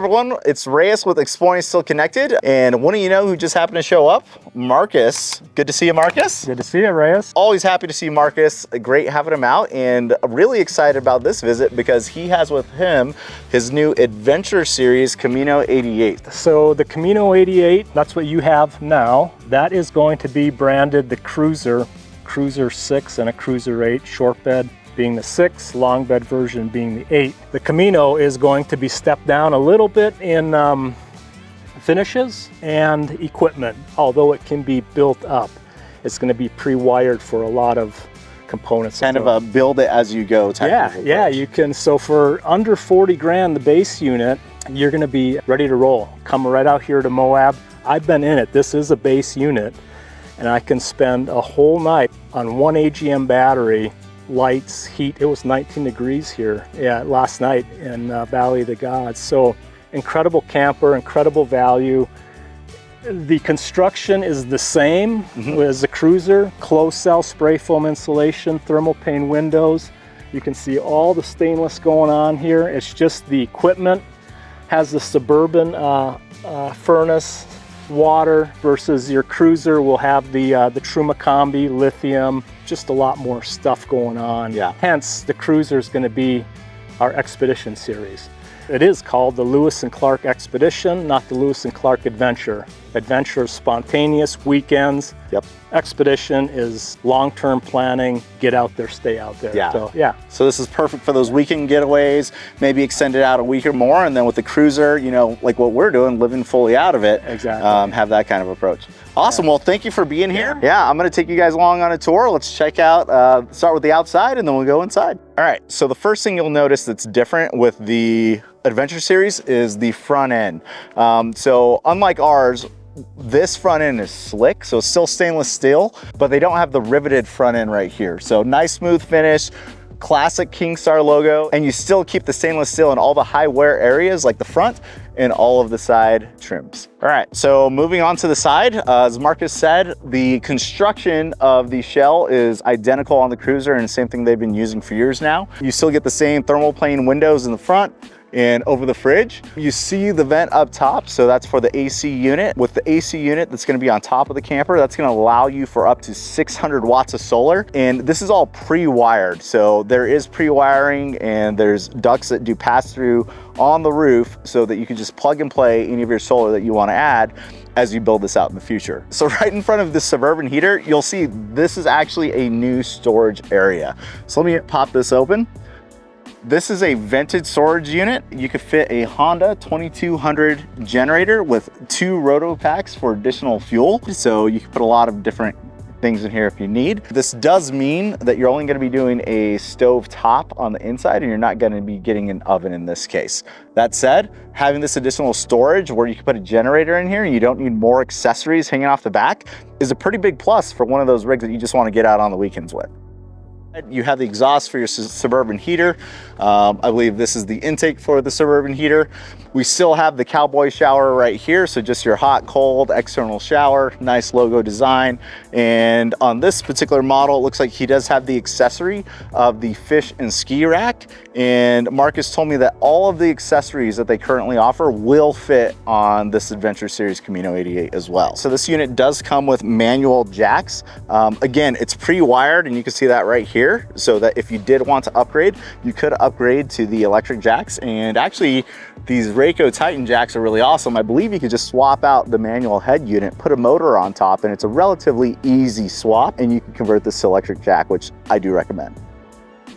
everyone, it's Reyes with Exploring Still Connected, and wouldn't you know who just happened to show up? Marcus. Good to see you, Marcus. Good to see you, Reyes. Always happy to see Marcus. Great having him out, and really excited about this visit because he has with him his new Adventure Series Camino 88. So the Camino 88, that's what you have now. That is going to be branded the Cruiser 6 and a Cruiser 8, short bed being the 6, long bed version being the 8. The Camino is going to be stepped down a little bit in finishes and equipment, although it can be built up. It's going to be pre-wired for a lot of components. Kind of a build it as you go type of approach. Yeah, you can. So for under 40 grand, the base unit, you're going to be ready to roll. Come right out here to Moab. I've been in it. This is a base unit, and I can spend a whole night on one AGM battery, lights, heat. It was 19 degrees here last night in Valley of the Gods. So incredible camper, incredible value. The construction is the same as the Cruiser. Closed cell spray foam insulation, thermal pane windows. You can see all the stainless going on here. It's just the equipment has the Suburban furnace, water, versus your Cruiser will have the Truma Combi, lithium, just a lot more stuff going on. Yeah. Hence, the Cruiser is going to be our Expedition series. It is called the Lewis and Clark Expedition, not the Lewis and Clark Adventure. Adventure is spontaneous, weekends. Yep. Expedition is long-term planning, get out there, stay out there. Yeah. So, yeah. So this is perfect for those weekend getaways, maybe extend it out a week or more, and then with the Cruiser, you know, like what we're doing, living fully out of it. Exactly. Have that kind of approach. Awesome. Well, thank you for being here. Yeah, I'm going to take you guys along on a tour. Let's check out, start with the outside, and then we'll go inside. All right. So the first thing you'll notice that's different with the Adventure Series is the front end. So unlike ours, this front end is slick, so it's still stainless steel, but they don't have the riveted front end right here. So nice smooth finish, classic Kingstar logo, and you still keep the stainless steel in all the high wear areas like the front and all of the side trims. All right, so moving on to the side, as Marcus said, the construction of the shell is identical on the Cruiser, and the same thing they've been using for years now. You still get the same thermal pane windows in the front and over the fridge. You see the vent up top, so that's for the AC unit. With the AC unit that's gonna be on top of the camper, that's gonna allow you for up to 600 watts of solar. And this is all pre-wired. So there is pre-wiring and there's ducts that do pass through on the roof so that you can just plug and play any of your solar that you wanna add as you build this out in the future. So right in front of this Suburban heater, you'll see this is actually a new storage area. So let me pop this open. This is a vented storage unit. You could fit a Honda 2200 generator with 2 roto packs for additional fuel. So you can put a lot of different things in here if you need. This does mean that you're only going to be doing a stove top on the inside and you're not going to be getting an oven in this case. That said, having this additional storage where you can put a generator in here and you don't need more accessories hanging off the back is a pretty big plus for one of those rigs that you just want to get out on the weekends with. You have the exhaust for your Suburban heater. I believe this is the intake for the Suburban heater. We still have the cowboy shower right here, so just your hot, cold, external shower, nice logo design. And on this particular model, it looks like he does have the accessory of the fish and ski rack. And Marcus told me that all of the accessories that they currently offer will fit on this Adventure Series Camino 88 as well. So this unit does come with manual jacks. Again, it's pre-wired, and you can see that right here, so that if you did want to upgrade, you could upgrade to the electric jacks. And actually, these Rayco Titan jacks are really awesome. I believe you could just swap out the manual head unit, put a motor on top, and it's a relatively easy swap, and you can convert this to electric jack, which I do recommend.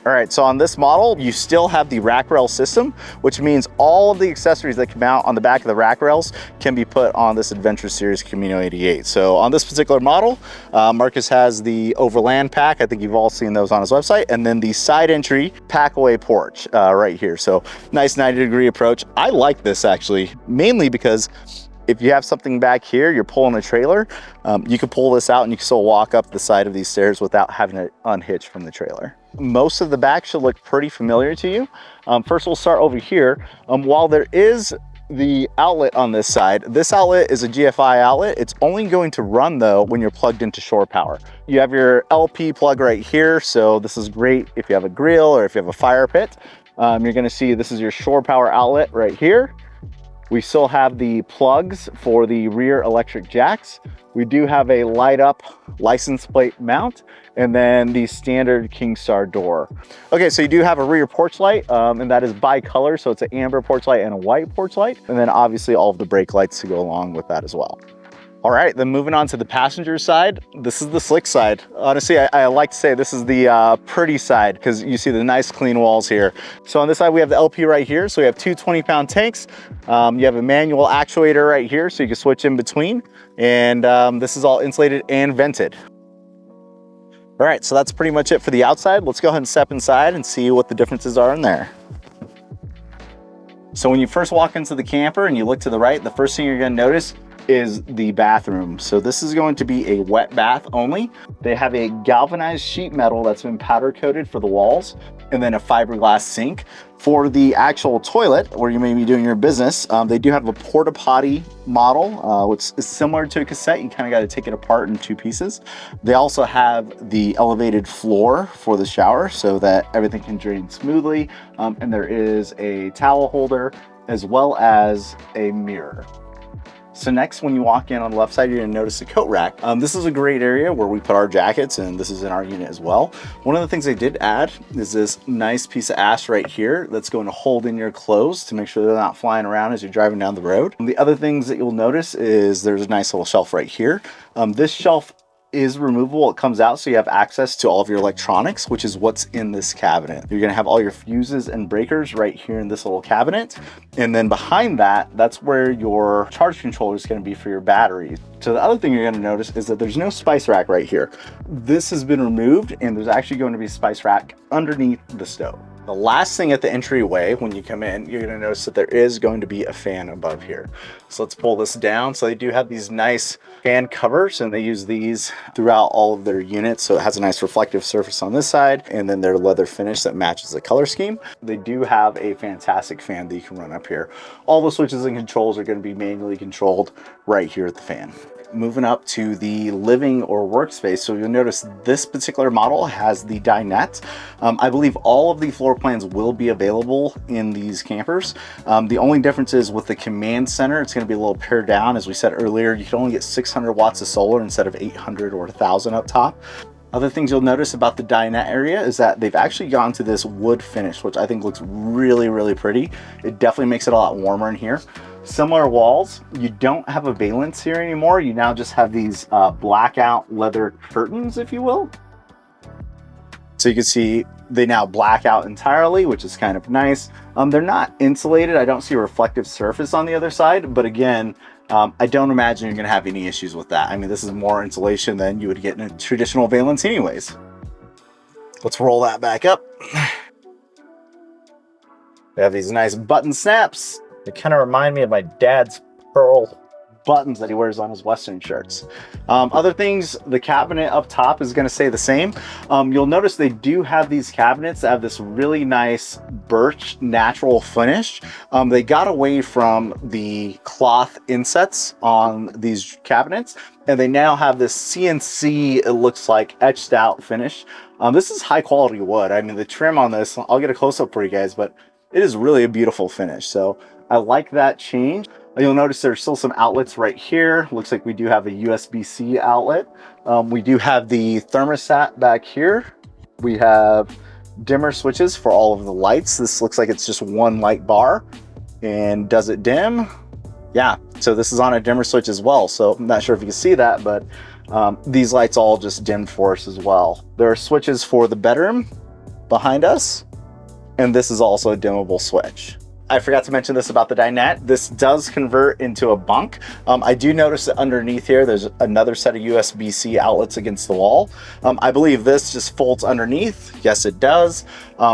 All right, so on this model, you still have the rack rail system, which means all of the accessories that come out on the back of the rack rails can be put on this Adventure Series Camino 88. So on this particular model, Marcus has the overland pack. I think you've all seen those on his website. And then the side entry pack away porch right here. So nice 90-degree approach. I like this actually, mainly because if you have something back here, you're pulling a trailer, you can pull this out and you can still walk up the side of these stairs without having to unhitch from the trailer. Most of the back should look pretty familiar to you. First, we'll start over here. While there is the outlet on this side, this outlet is a GFI outlet. It's only going to run though when you're plugged into shore power. You have your LP plug right here. So this is great if you have a grill or if you have a fire pit. You're gonna see this is your shore power outlet right here. We still have the plugs for the rear electric jacks. We do have a light up license plate mount, and then the standard Kingstar door. Okay, so you do have a rear porch light, and that is bi-color, so it's an amber porch light and a white porch light, and then obviously all of the brake lights to go along with that as well. All right, then moving on to the passenger side, this is the slick side. Honestly, I like to say this is the pretty side because you see the nice clean walls here. So on this side, we have the LP right here. So we have two 20-pound tanks. You have a manual actuator right here, so you can switch in between. And this is all insulated and vented. All right, so that's pretty much it for the outside. Let's go ahead and step inside and see what the differences are in there. So when you first walk into the camper and you look to the right, the first thing you're gonna notice is the bathroom. So this is going to be a wet bath only. They have a galvanized sheet metal that's been powder coated for the walls, and then a fiberglass sink. For the actual toilet, where you may be doing your business, they do have a porta potty model, which is similar to a cassette. You kind of got to take it apart in two pieces. They also have the elevated floor for the shower so that everything can drain smoothly. And there is a towel holder as well as a mirror. So next, when you walk in on the left side, you're gonna notice the coat rack. This is a great area where we put our jackets, and this is in our unit as well. One of the things they did add is this nice piece of ash right here that's going to hold in your clothes to make sure they're not flying around as you're driving down the road. And the other things that you'll notice is there's a nice little shelf right here. This shelf is removable. It comes out so you have access to all of your electronics, which is what's in this cabinet. You're gonna have all your fuses and breakers right here in this little cabinet. And then behind that, that's where your charge controller is gonna be for your batteries. So the other thing you're gonna notice is that there's no spice rack right here. This has been removed, and there's actually going to be a spice rack underneath the stove. The last thing at the entryway, when you come in, you're gonna notice that there is going to be a fan above here. So let's pull this down. So they do have these nice fan covers, and they use these throughout all of their units. So it has a nice reflective surface on this side, and then their leather finish that matches the color scheme. They do have a fantastic fan that you can run up here. All the switches and controls are gonna be manually controlled right here at the fan. Moving up to the living or workspace, so you'll notice this particular model has the dinette. I believe all of the floor plans will be available in these campers. The only difference is with the command center, it's going to be a little pared down. As we said earlier, you can only get 600 watts of solar instead of 800 or 1000 up top. Other things you'll notice about the dinette area is that they've actually gone to this wood finish, which I think looks really, really pretty. It definitely makes it a lot warmer in here. Similar walls. You don't have a valance here anymore. You now just have these blackout leather curtains, if you will. So you can see they now black out entirely, which is kind of nice. They're not insulated. I don't see a reflective surface on the other side, but again, I don't imagine you're gonna have any issues with that. I mean, this is more insulation than you would get in a traditional valance anyways. Let's roll that back up. We have these nice button snaps. They kind of remind me of my dad's pearl buttons that he wears on his Western shirts. Other things, the cabinet up top is going to stay the same. You'll notice they do have these cabinets that have this really nice birch natural finish. They got away from the cloth insets on these cabinets, and they now have this CNC, it looks like, etched out finish. This is high quality wood. I mean, the trim on this, I'll get a close up for you guys, but it is really a beautiful finish. So I like that change. You'll notice there's still some outlets right here. Looks like we do have a USB-C outlet. We do have the thermostat back here. We have dimmer switches for all of the lights. This looks like it's just one light bar. And does it dim? Yeah, so this is on a dimmer switch as well. So I'm not sure if you can see that, but these lights all just dimmed for us as well. There are switches for the bedroom behind us. And this is also a dimmable switch. I forgot to mention this about the dinette. This does convert into a bunk. I do notice that underneath here, there's another set of USB-C outlets against the wall. I believe this just folds underneath. Yes, it does.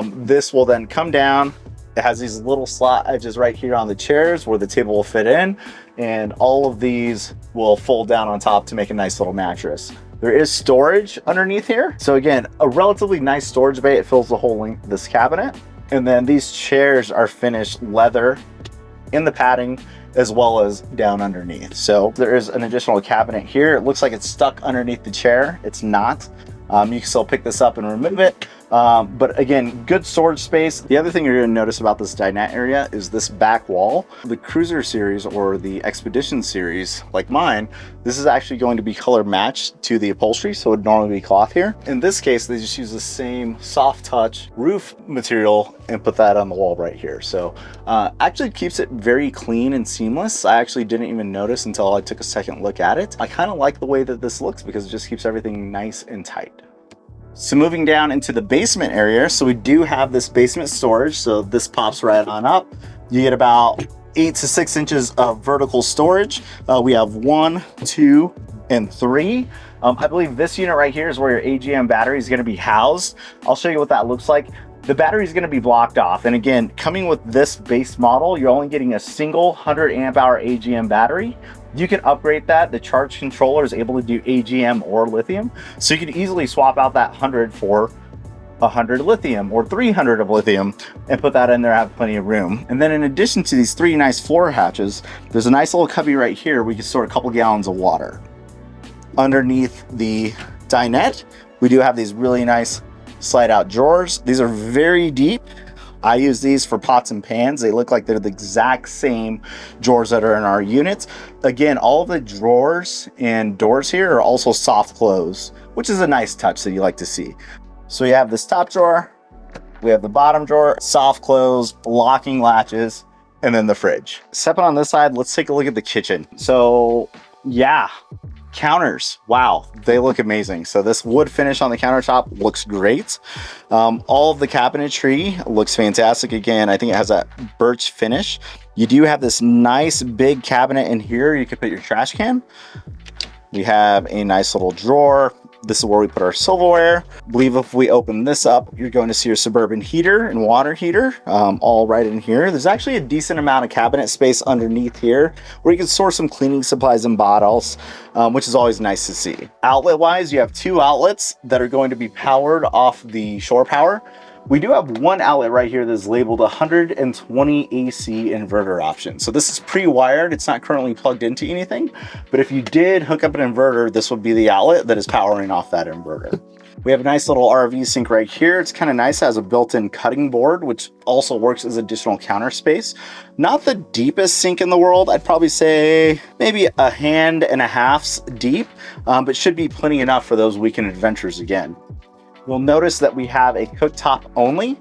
This will then come down. It has these little slot edges right here on the chairs where the table will fit in. And all of these will fold down on top to make a nice little mattress. There is storage underneath here. So again, a relatively nice storage bay. It fills the whole length of this cabinet. And then these chairs are finished leather in the padding as well as down underneath. So there is an additional cabinet here. It looks like it's stuck underneath the chair. It's not. You can still pick this up and remove it. But again, good storage space. The other thing you're going to notice about this dinette area is this back wall. The Cruiser series or the Expedition series, like mine, this is actually going to be color matched to the upholstery, so it would normally be cloth here. In this case, they just use the same soft touch roof material and put that on the wall right here. So actually keeps it very clean and seamless. I actually didn't even notice until I took a second look at it. I kind of like the way that this looks because it just keeps everything nice and tight. So moving down into the basement area, so we do have this basement storage. So this pops right on up. You get about 8 to 6 inches of vertical storage. We have 1, 2, and 3. I believe this unit right here is where your AGM battery is going to be housed. I'll show you what that looks like. The battery is going to be blocked off. And again, coming with this base model, you're only getting a single 100 amp hour AGM battery. You can upgrade that. The charge controller is able to do AGM or lithium. So you can easily swap out that 100 for 100 lithium or 300 of lithium and put that in there, have plenty of room. And then in addition to these 3 nice floor hatches, there's a nice little cubby right here. We can store a couple gallons of water. Underneath the dinette, we do have these really nice slide out drawers. These are very deep. I use these for pots and pans. They look like they're the exact same drawers that are in our units. Again, all of the drawers and doors here are also soft close, which is a nice touch that you like to see. So you have this top drawer, we have the bottom drawer, soft close, locking latches, and then the fridge. Stepping on this side, let's take a look at the kitchen. So yeah, counters, wow, they look amazing. So this wood finish on the countertop looks great. All of the cabinetry looks fantastic. Again, I think it has that birch finish. You do have this nice big cabinet in here. You could put your trash can. We have a nice little drawer. This is where we put our silverware. I believe if we open this up, you're going to see your Suburban heater and water heater all right in here. There's actually a decent amount of cabinet space underneath here where you can store some cleaning supplies and bottles, which is always nice to see. Outlet wise, you have 2 outlets that are going to be powered off the shore power. We do have 1 outlet right here that's labeled 120 AC inverter option. So this is pre-wired. It's not currently plugged into anything, but if you did hook up an inverter, this would be the outlet that is powering off that inverter. We have a nice little RV sink right here. It's kind of nice. It has a built-in cutting board, which also works as additional counter space. Not the deepest sink in the world. I'd probably say maybe a hand and a half's deep, but should be plenty enough for those weekend adventures again. You'll notice that we have a cooktop only.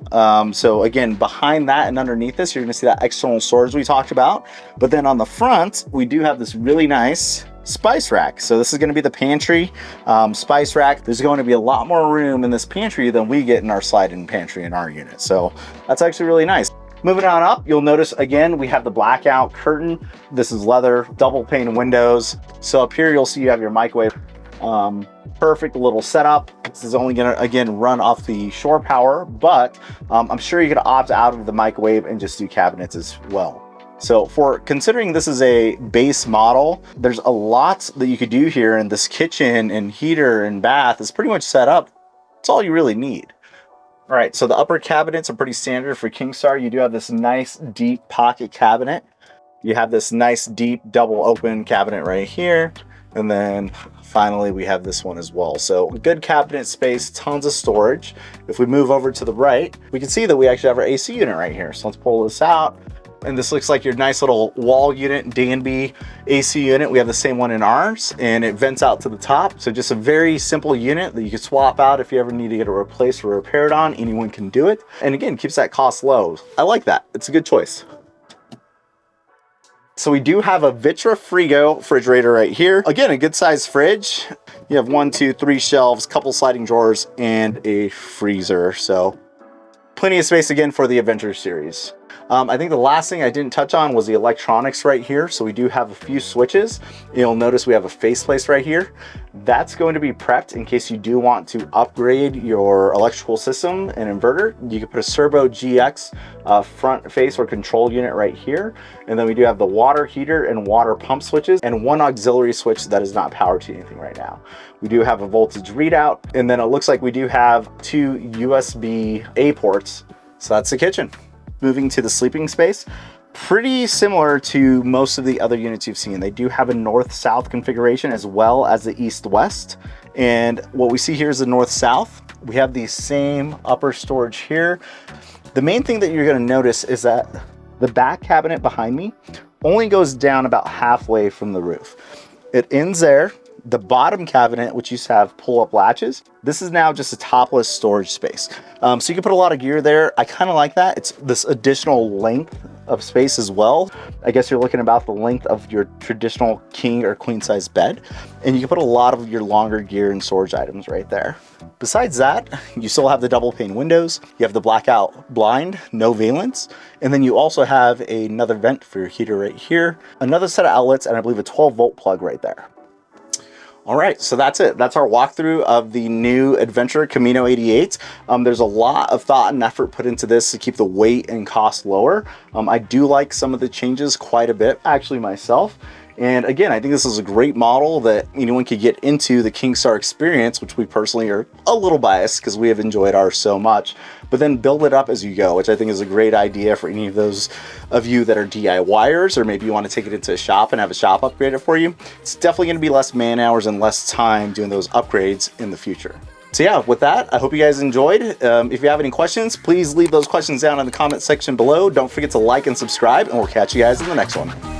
So again, behind that and underneath this, you're gonna see that external storage we talked about. But then on the front, we do have this really nice spice rack. So this is gonna be the pantry spice rack. There's going to be a lot more room in this pantry than we get in our slide-in pantry in our unit. So that's actually really nice. Moving on up, you'll notice again, we have the blackout curtain. This is leather, double pane windows. So up here, you'll see you have your microwave. Perfect little setup. This is only gonna, again, run off the shore power, but I'm sure you could opt out of the microwave and just do cabinets as well. So for considering this is a base model, there's a lot that you could do here, and this kitchen and heater and bath is pretty much set up. It's all you really need. All right, so the upper cabinets are pretty standard for Kingstar. You do have this nice deep pocket cabinet. You have this nice deep double open cabinet right here. And then finally, we have this one as well. So good cabinet space, tons of storage. If we move over to the right, we can see that we actually have our AC unit right here. So let's pull this out. And this looks like your nice little wall unit, Danby AC unit. We have the same one in ours, and it vents out to the top. So just a very simple unit that you can swap out if you ever need to get it replaced or repaired on. Anyone can do it. And again, keeps that cost low. I like that. It's a good choice. So we do have a Vitra Frigo refrigerator right here. Again, a good sized fridge. You have 1, 2, 3 shelves, couple sliding drawers, and a freezer. So plenty of space again for the Adventure Series. I think the last thing I didn't touch on was the electronics right here. So we do have a few switches. You'll notice we have a faceplate right here. That's going to be prepped in case you do want to upgrade your electrical system and inverter. You can put a Servo GX front face or control unit right here. And then we do have the water heater and water pump switches and 1 auxiliary switch that is not powered to anything right now. We do have a voltage readout. And then it looks like we do have 2 USB-A ports. So that's the kitchen. Moving to the sleeping space, pretty similar to most of the other units you've seen. They do have a north-south configuration as well as the east-west. And what we see here is the north-south. We have the same upper storage here. The main thing that you're gonna notice is that the back cabinet behind me only goes down about halfway from the roof. It ends there. The bottom cabinet, which used to have pull-up latches, this is now just a topless storage space. So you can put a lot of gear there. I kind of like that. It's this additional length of space as well. I guess you're looking about the length of your traditional king or queen size bed. And you can put a lot of your longer gear and storage items right there. Besides that, you still have the double pane windows. You have the blackout blind, no valence. And then you also have another vent for your heater right here, another set of outlets, and I believe a 12-volt plug right there. All right, so that's it. That's our walkthrough of the new Adventure Camino 88. There's a lot of thought and effort put into this to keep the weight and cost lower. I do like some of the changes quite a bit, actually myself. And again, I think this is a great model that anyone could get into the Kingstar experience, which we personally are a little biased because we have enjoyed ours so much, but then build it up as you go, which I think is a great idea for any of those of you that are DIYers, or maybe you want to take it into a shop and have a shop upgrade it for you. It's definitely going to be less man hours and less time doing those upgrades in the future. So yeah, with that, I hope you guys enjoyed. If you have any questions, please leave those questions down in the comment section below. Don't forget to like and subscribe, and we'll catch you guys in the next one.